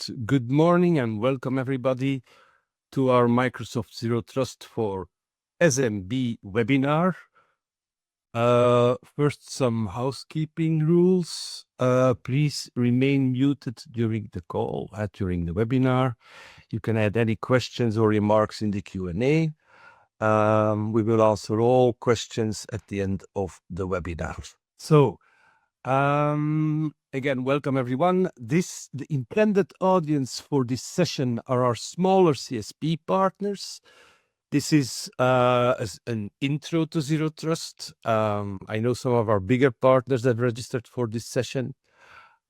Good morning and welcome everybody to our Microsoft Zero Trust for SMB webinar. First, some housekeeping rules. Please remain muted during the call, during the webinar. You can add any questions or remarks in the Q&A. We will answer all questions at the end of the webinar. So, again, welcome everyone. The intended audience for this session are our smaller CSP partners. This is an intro to Zero Trust. I know some of our bigger partners have registered for this session.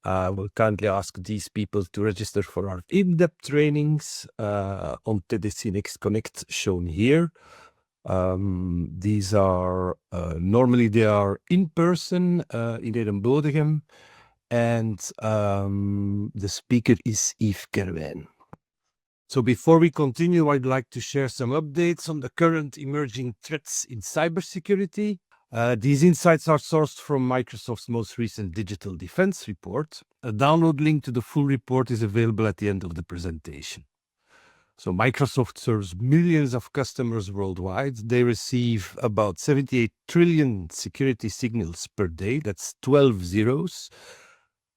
We'll kindly ask these people to register for our in-depth trainings on TDC Next Connect shown here. These are normally they are in person in Edenbodegem, and the speaker is Yves Kerwijn. So before we continue, I'd like to share some updates on the current emerging threats in cybersecurity. These insights are sourced from Microsoft's most recent digital defense report. A download link to the full report is available at the end of the presentation. So Microsoft serves millions of customers worldwide. They receive about 78 trillion security signals per day. That's 12 zeros.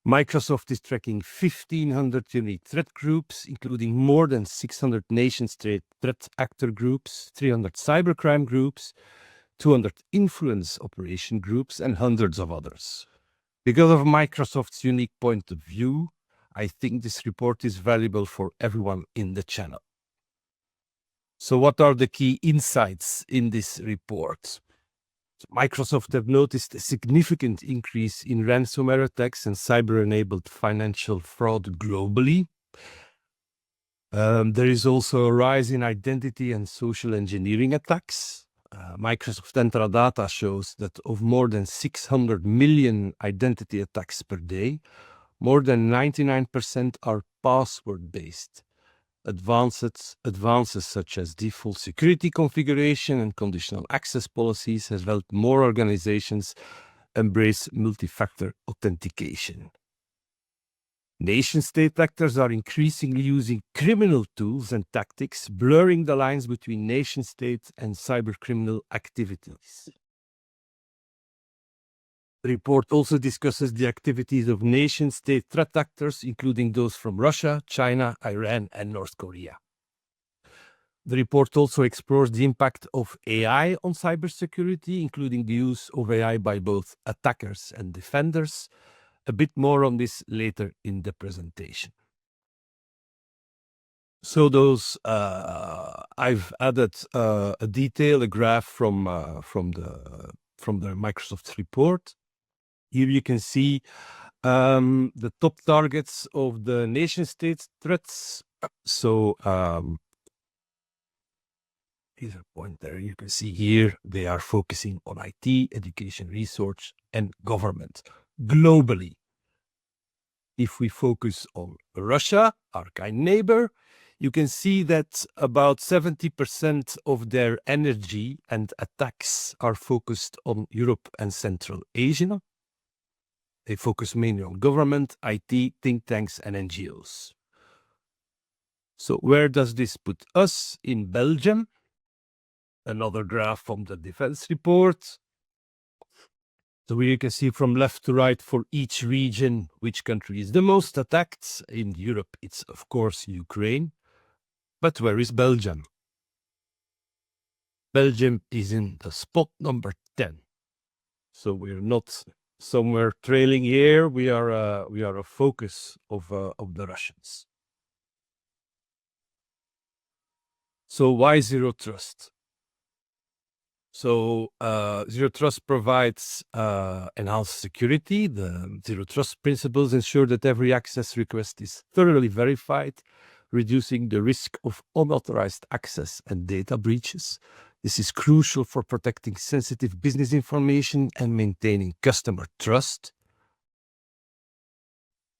Microsoft is tracking 1,500 unique threat groups, including more than 600 nation-state threat actor groups, 300 cybercrime groups, 200 influence operation groups, and hundreds of others. Because of Microsoft's unique point of view, I think this report is valuable for everyone in the channel. So what are the key insights in this report? Microsoft have noticed a significant increase in ransomware attacks and cyber-enabled financial fraud globally. There is also a rise in identity and social engineering attacks. Microsoft Entra data shows that of more than 600 million identity attacks per day, more than 99% are password-based. Advances such as default security configuration and conditional access policies have helped more organizations embrace multi-factor authentication. Nation-state actors are increasingly using criminal tools and tactics, blurring the lines between nation-state and cybercriminal activities. The report also discusses the activities of nation-state threat actors, including those from Russia, China, Iran, and North Korea. The report also explores the impact of AI on cybersecurity, including the use of AI by both attackers and defenders. A bit more on this later in the presentation. So I've added a graph from the Microsoft report. Here you can see the top targets of the nation-state threats. So here's a point there. You can see here they are focusing on IT, education, research, and government globally. If we focus on Russia, our kind neighbor, you can see that about 70% of their energy and attacks are focused on Europe and Central Asia. They focus mainly on government, IT, think tanks, and NGOs. So where does this put us? In Belgium? Another graph from the defense report. So here you can see from left to right for each region which country is the most attacked. In Europe, it's of course Ukraine. But where is Belgium? Belgium is in the spot number 10. So we're not somewhere trailing here. We are a focus of the Russians. So why Zero Trust? So Zero Trust provides enhanced security. The Zero Trust principles ensure that every access request is thoroughly verified, reducing the risk of unauthorized access and data breaches. This is crucial for protecting sensitive business information and maintaining customer trust.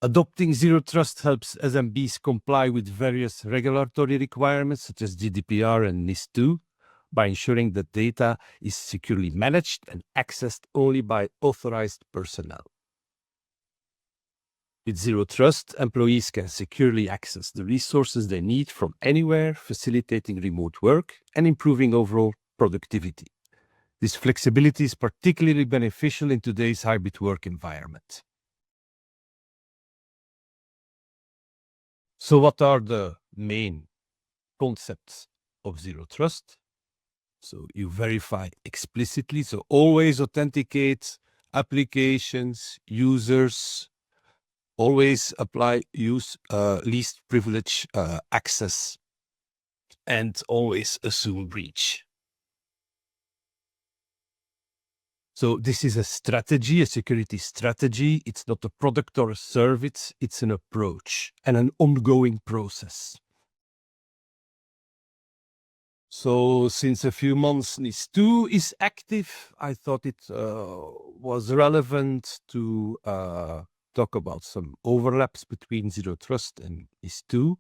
Adopting Zero Trust helps SMBs comply with various regulatory requirements such as GDPR and NIS2 by ensuring that data is securely managed and accessed only by authorized personnel. With Zero Trust, employees can securely access the resources they need from anywhere, facilitating remote work and improving overall productivity. This flexibility is particularly beneficial in today's hybrid work environment. So what are the main concepts of Zero Trust? So you verify explicitly, so always authenticate applications, users, always apply least privilege access, and always assume breach. So this is a strategy, a security strategy. It's not a product or a service, it's an approach and an ongoing process. So since a few months NIS2 is active, I thought it was relevant to talk about some overlaps between Zero Trust and NIS2.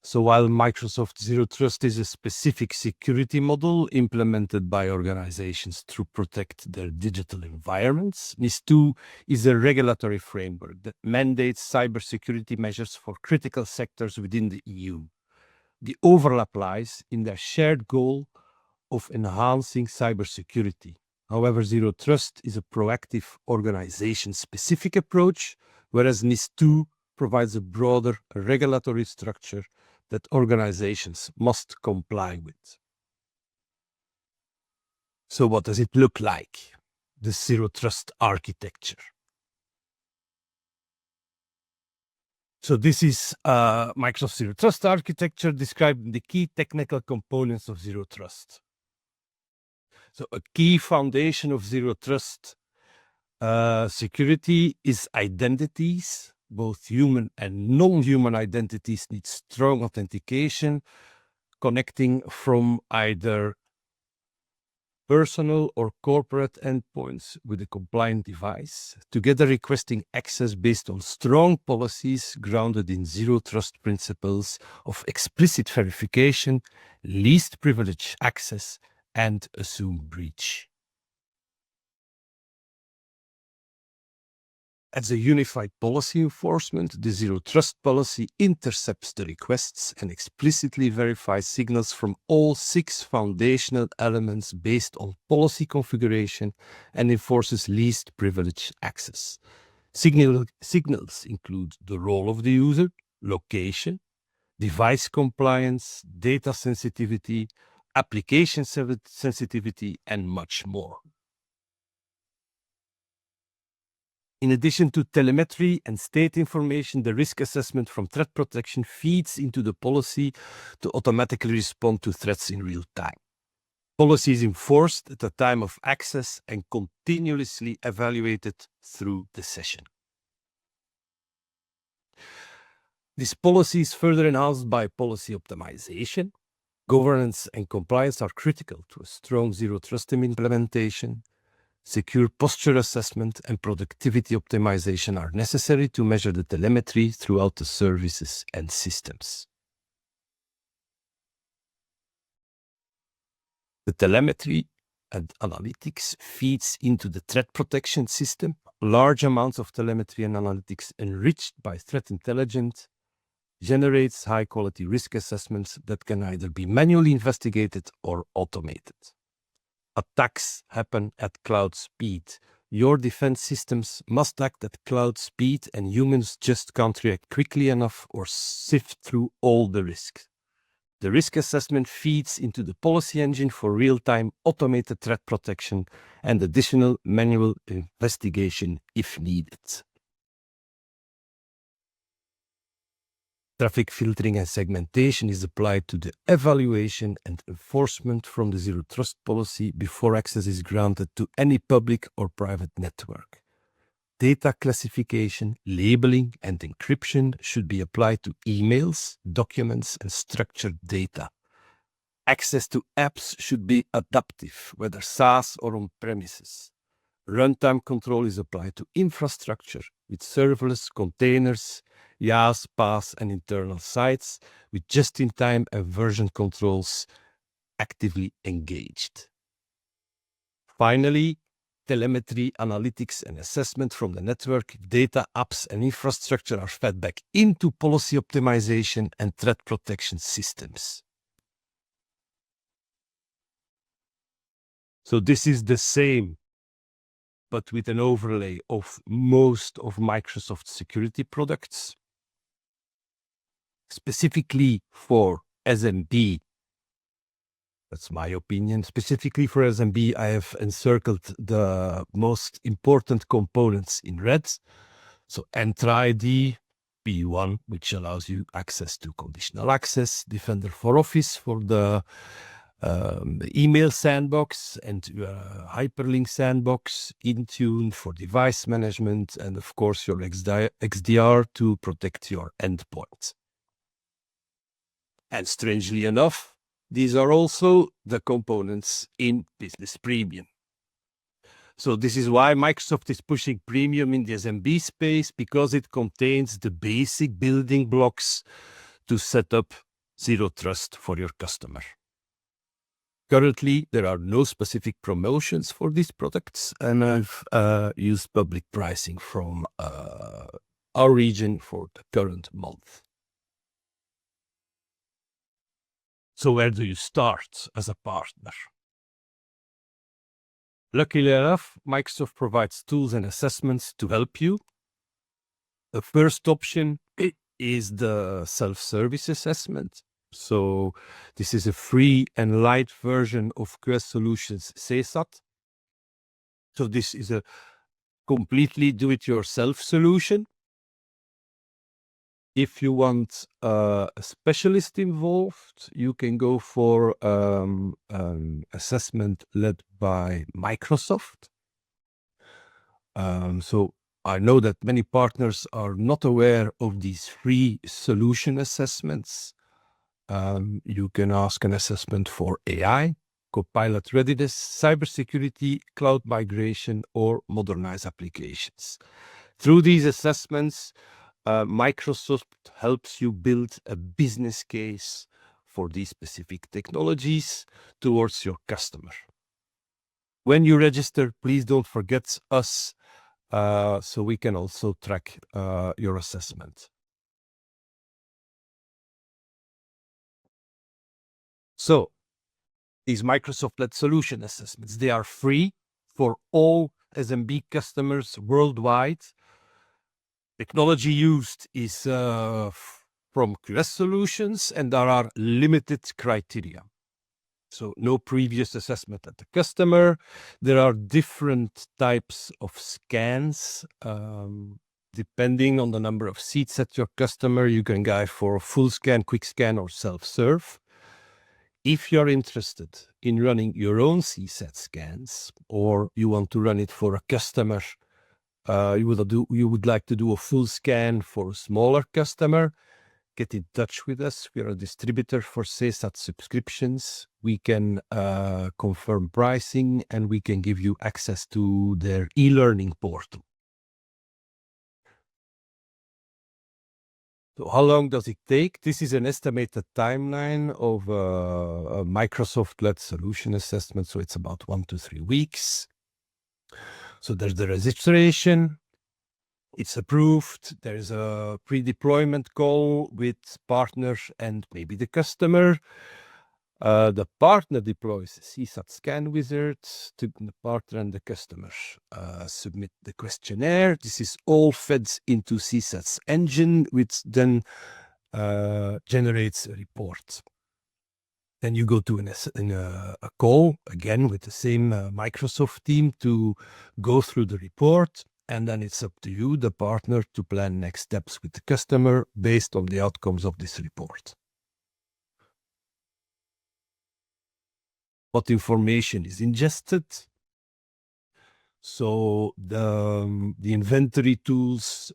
So while Microsoft Zero Trust is a specific security model implemented by organizations to protect their digital environments, NIS2 is a regulatory framework that mandates cybersecurity measures for critical sectors within the EU. The overlap lies in their shared goal of enhancing cybersecurity. However, Zero Trust is a proactive organization-specific approach, whereas NIS2 provides a broader regulatory structure that organizations must comply with. So what does it look like, the Zero Trust architecture? So this is Microsoft Zero Trust architecture describing the key technical components of Zero Trust. So a key foundation of Zero Trust security is identities. Both human and non-human identities need strong authentication, connecting from either personal or corporate endpoints with a compliant device, together requesting access based on strong policies grounded in Zero Trust principles of explicit verification, least privilege access, and assume breach. As a unified policy enforcement, the Zero Trust policy intercepts the requests and explicitly verifies signals from all 6 foundational elements based on policy configuration and enforces least privilege access. Signals include the role of the user, location, device compliance, data sensitivity, application sensitivity, and much more. In addition to telemetry and state information, the risk assessment from threat protection feeds into the policy to automatically respond to threats in real time. Policy is enforced at the time of access and continuously evaluated through the session. This policy is further enhanced by policy optimization. Governance and compliance are critical to a strong Zero Trust implementation. Secure posture assessment and productivity optimization are necessary to measure the telemetry throughout the services and systems. The telemetry and analytics feeds into the threat protection system. Large amounts of telemetry and analytics enriched by threat intelligence generates high-quality risk assessments that can either be manually investigated or automated. Attacks happen at cloud speed. Your defense systems must act at cloud speed, and humans just can't react quickly enough or sift through all the risks. The risk assessment feeds into the policy engine for real-time automated threat protection and additional manual investigation if needed. Traffic filtering and segmentation is applied to the evaluation and enforcement from the Zero Trust policy before access is granted to any public or private network. Data classification, labeling, and encryption should be applied to emails, documents, and structured data. Access to apps should be adaptive, whether SaaS or on-premises. Runtime control is applied to infrastructure with serverless containers, IaaS, PaaS, and internal sites with just-in-time and version controls actively engaged. Finally, telemetry, analytics, and assessment from the network, data, apps, and infrastructure are fed back into policy optimization and threat protection systems. So this is the same, but with an overlay of most of Microsoft security products, specifically for SMB. That's my opinion. Specifically for SMB, I have encircled the most important components in red. So Enter ID, P1, which allows you access to conditional access, Defender for Office for the email sandbox, and hyperlink sandbox, Intune for device management, and of course your XDR to protect your endpoint. And strangely enough, these are also the components in Business Premium. So this is why Microsoft is pushing Premium in the SMB space, because it contains the basic building blocks to set up Zero Trust for your customer. Currently, there are no specific promotions for these products, and I've used public pricing from our region for the current month. So where do you start as a partner? Luckily enough, Microsoft provides tools and assessments to help you. The first option is the self-service assessment. So this is a free and light version of QS Solutions CSAT. So this is a completely do-it-yourself solution. If you want a specialist involved, you can go for an assessment led by Microsoft. So I know that many partners are not aware of these free solution assessments. You can ask an assessment for AI, Copilot readiness, cybersecurity, cloud migration, or modernized applications. Through these assessments, Microsoft helps you build a business case for these specific technologies towards your customer. When you register, please don't forget us, so we can also track your assessment. So these Microsoft-led solution assessments, they are free for all SMB customers worldwide. Technology used is from QS Solutions, and there are limited criteria. So no previous assessment at the customer. There are different types of scans. Depending on the number of seats at your customer, you can go for a full scan, quick scan, or self-serve. If you're interested in running your own CSAT scans, or you want to run it for a customer, you would like to do a full scan for a smaller customer, get in touch with us. We are a distributor for CSAT subscriptions. We can confirm pricing, and we can give you access to their e-learning portal. So how long does it take? This is an estimated timeline of a Microsoft-led solution assessment. So it's about 1 to 3 weeks. So there's the registration. It's approved. There's a pre-deployment call with partners and maybe the customer. The partner deploys CSAT scan wizard to the partner, and the customer submit the questionnaire. This is all fed into CSAT's engine, which then generates a report. Then you go to a call again with the same Microsoft team to go through the report. And then it's up to you, the partner, to plan next steps with the customer based on the outcomes of this report. What information is ingested? So the inventory tools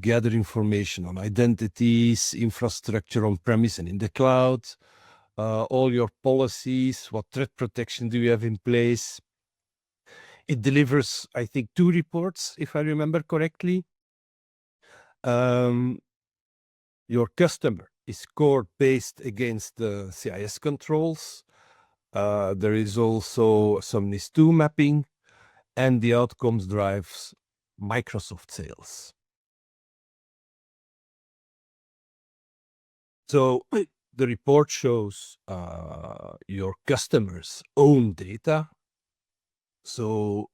gather information on identities, infrastructure on-premise and in the cloud, all your policies, what threat protection do you have in place. It delivers, I think, 2 reports, if I remember correctly. Your customer is scored based against the CIS controls. There is also some NIS2 mapping, and the outcomes drives Microsoft sales. So the report shows your customers' own data. So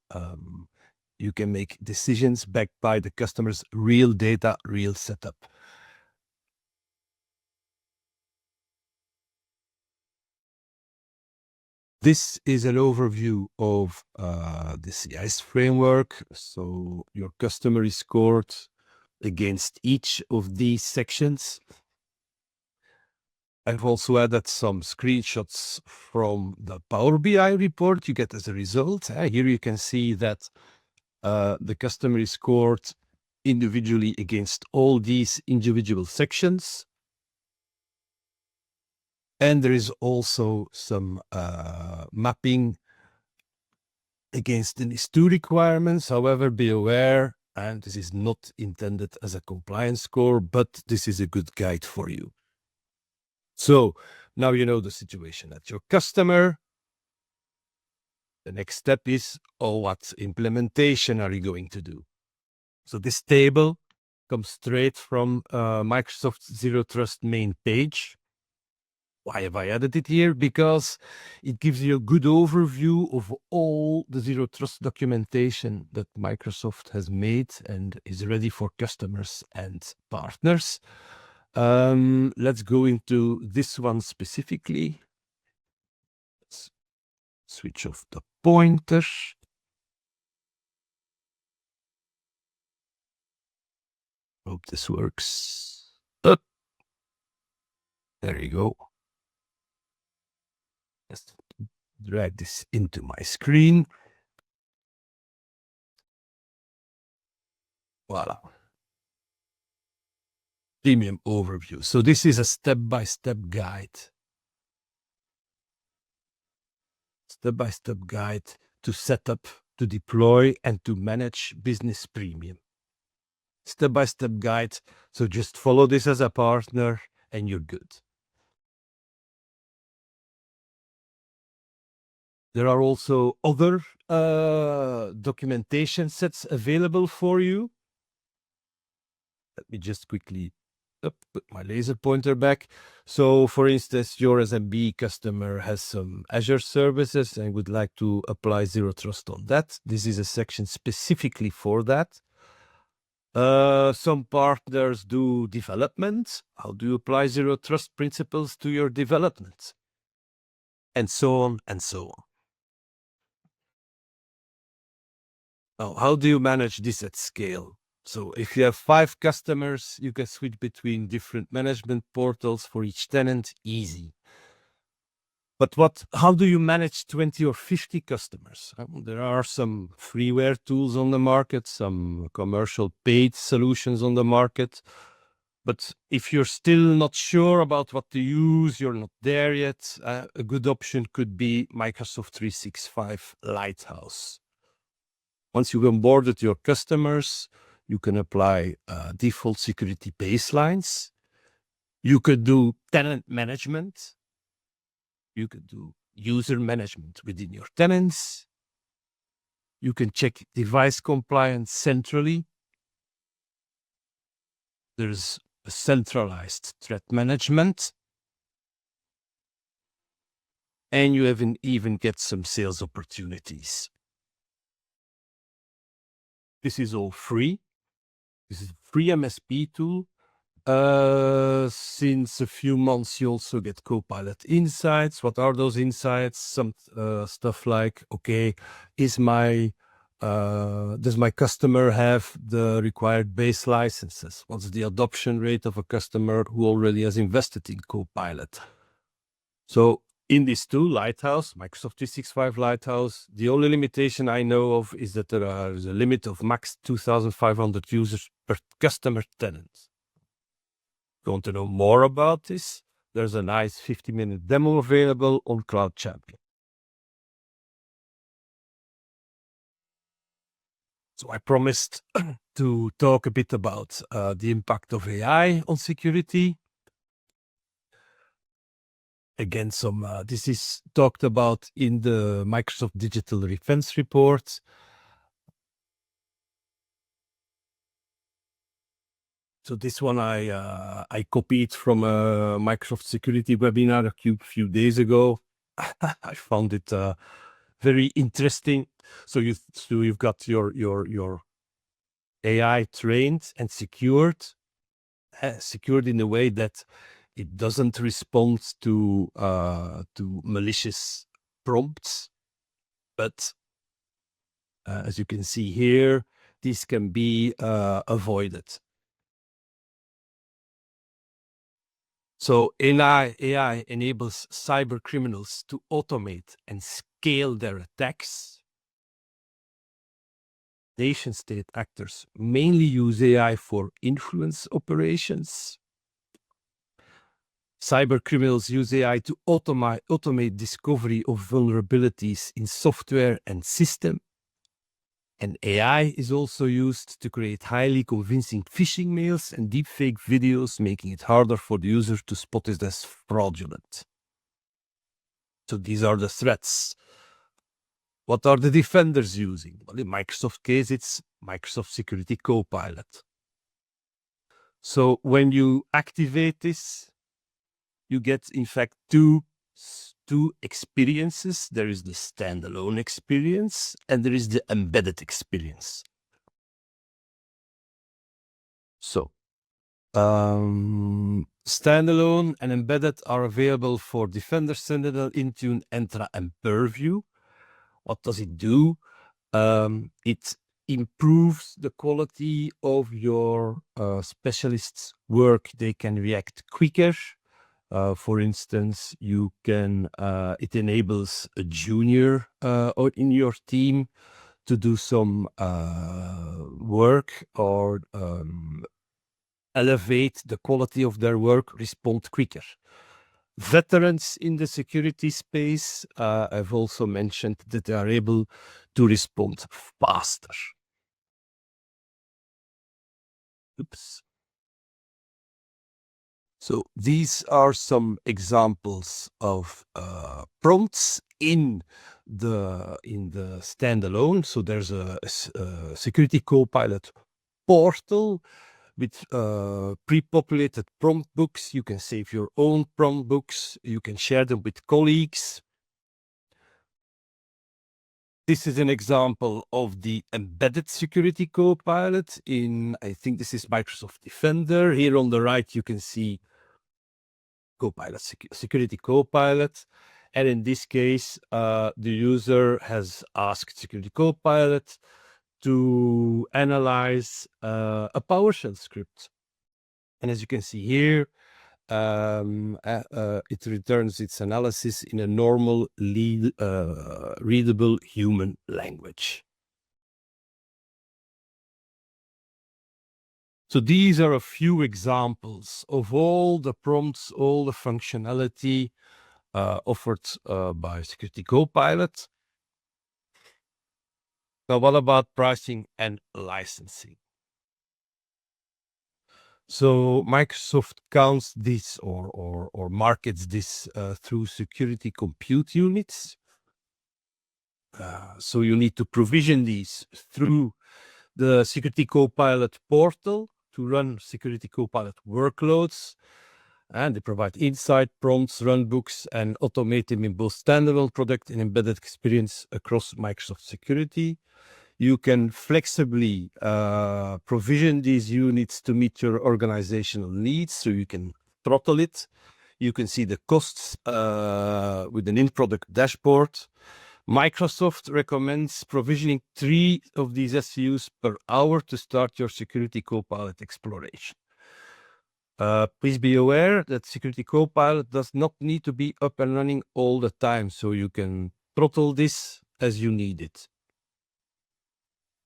you can make decisions backed by the customer's real data, real setup. This is an overview of the CIS framework. So your customer is scored against each of these sections. I've also added some screenshots from the Power BI report you get as a result. Here you can see that the customer is scored individually against all these individual sections. And there is also some mapping against the NIS2 requirements. However, be aware, and this is not intended as a compliance score, but this is a good guide for you. So now you know the situation at your customer. The next step is, what implementation are you going to do? So this table comes straight from Microsoft Zero Trust main page. Why have I added it here? Because it gives you a good overview of all the Zero Trust documentation that Microsoft has made and is ready for customers and partners. Let's go into this one specifically. Let's switch off the pointer. Hope this works. There you go. Let's drag this into my screen. Voila. Premium overview. So this is a step-by-step guide. Step-by-step guide to set up, to deploy, and to manage Business Premium. Step-by-step guide. So just follow this as a partner and you're good. There are also other documentation sets available for you. Let me just quickly put my laser pointer back. So for instance, your SMB customer has some Azure services and would like to apply Zero Trust on that. This is a section specifically for that. Some partners do development. How do you apply Zero Trust principles to your development? And so on and so on. Now, how do you manage this at scale? So if you have 5 customers, you can switch between different management portals for each tenant, easy. But how do you manage 20 or 50 customers? There are some freeware tools on the market, some commercial paid solutions on the market. But if you're still not sure about what to use, you're not there yet, a good option could be Microsoft 365 Lighthouse. Once you've onboarded your customers, you can apply default security baselines. You could do tenant management. You could do user management within your tenants. You can check device compliance centrally. There's a centralized threat management. And you even get some sales opportunities. This is all free. This is a free MSP tool. Since a few months, you also get Copilot insights. What are those insights? Some stuff like, okay, does my customer have the required base licenses? What's the adoption rate of a customer who already has invested in Copilot? So in this tool, Lighthouse, Microsoft 365 Lighthouse, the only limitation I know of is that there is a limit of max 2,500 users per customer tenant. Want to know more about this? There's a nice 50-minute demo available on Cloud Champion. So I promised to talk a bit about the impact of AI on security. Again, this is talked about in the Microsoft Digital Defense Report. So this one I copied from a Microsoft security webinar a few days ago. I found it very interesting. So you've got your AI trained and secured in a way that it doesn't respond to malicious prompts, but as you can see here, this can be avoided. So AI enables cyber criminals to automate and scale their attacks. Nation-state actors mainly use AI for influence operations. Cyber criminals use AI to automate discovery of vulnerabilities in software and system. And AI is also used to create highly convincing phishing mails and deepfake videos, making it harder for the user to spot it as fraudulent. So these are the threats. What are the defenders using? Well, in Microsoft case, it's Microsoft Security Copilot. So when you activate this, you get, in fact, two experiences. There is the standalone experience and there is the embedded experience. So standalone and embedded are available for Defender, Sentinel, Intune, Entra, and Purview. What does it do? It improves the quality of your specialists' work. They can react quicker. For instance, you can. It enables a junior in your team to do some work or elevate the quality of their work, respond quicker. Veterans in the security space, I've also mentioned that they are able to respond faster. Oops. So these are some examples of prompts in the standalone. So there's a Security Copilot portal with pre-populated prompt books. You can save your own prompt books. You can share them with colleagues. This is an example of the embedded Security Copilot in, I think this is Microsoft Defender. Here on the right, you can see Copilot, Security Copilot. And in this case, the user has asked Security Copilot to analyze a PowerShell script. And as you can see here, it returns its analysis in a normal, readable human language. So these are a few examples of all the prompts, all the functionality offered by Security Copilot. Now, what about pricing and licensing? So Microsoft counts this or markets this through security compute units. So you need to provision these through the Security Copilot portal to run Security Copilot workloads. And they provide insight, prompts, runbooks, and automate them in both standalone product and embedded experience across Microsoft Security. You can flexibly provision these units to meet your organizational needs, so you can throttle it. You can see the costs with an in-product dashboard. Microsoft recommends provisioning 3 of these SCUs per hour to start your Security Copilot exploration. Please be aware that Security Copilot does not need to be up and running all the time, so you can throttle this as you need it.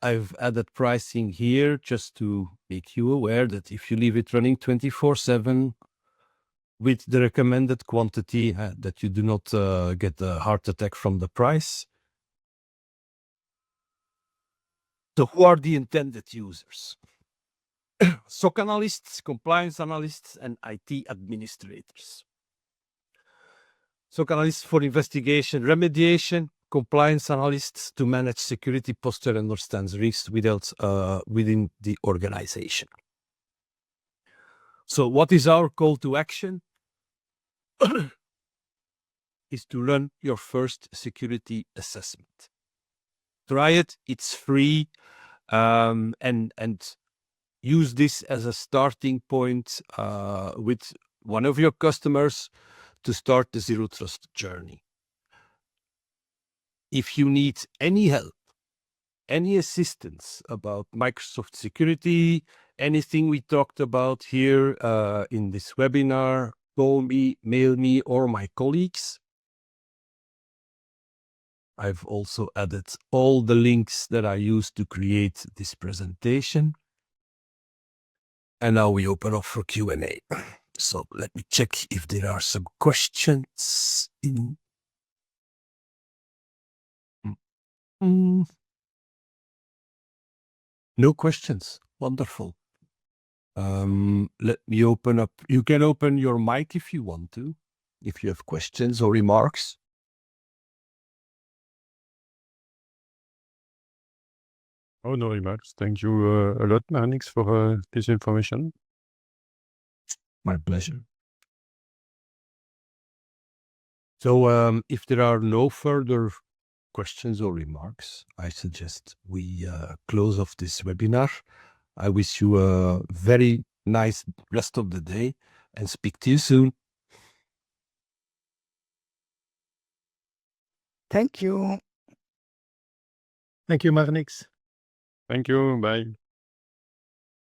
I've added pricing here just to make you aware that if you leave it running 24/7 with the recommended quantity, that you do not get a heart attack from the price. So who are the intended users? SOC analysts, compliance analysts, and IT administrators. SOC analysts for investigation, remediation, compliance analysts to manage security posture and understand risks within the organization. So what is our call to action? Is to run your first security assessment. Try it, it's free, and use this as a starting point with one of your customers to start the Zero Trust journey. If you need any help, any assistance about Microsoft security, anything we talked about here in this webinar, call me, mail me, or my colleagues. I've also added all the links that I used to create this presentation. And now we open up for Q&A. So let me check if there are some questions. No questions. Wonderful. Let me open up. You can open your mic if you want to, if you have questions or remarks. Oh, no remarks. Thank you a lot, Marnix, for this information. My pleasure. So if there are no further questions or remarks, I suggest we close off this webinar. I wish you a very nice rest of the day and speak to you soon. Thank you. Thank you, Marnix. Thank you. Bye.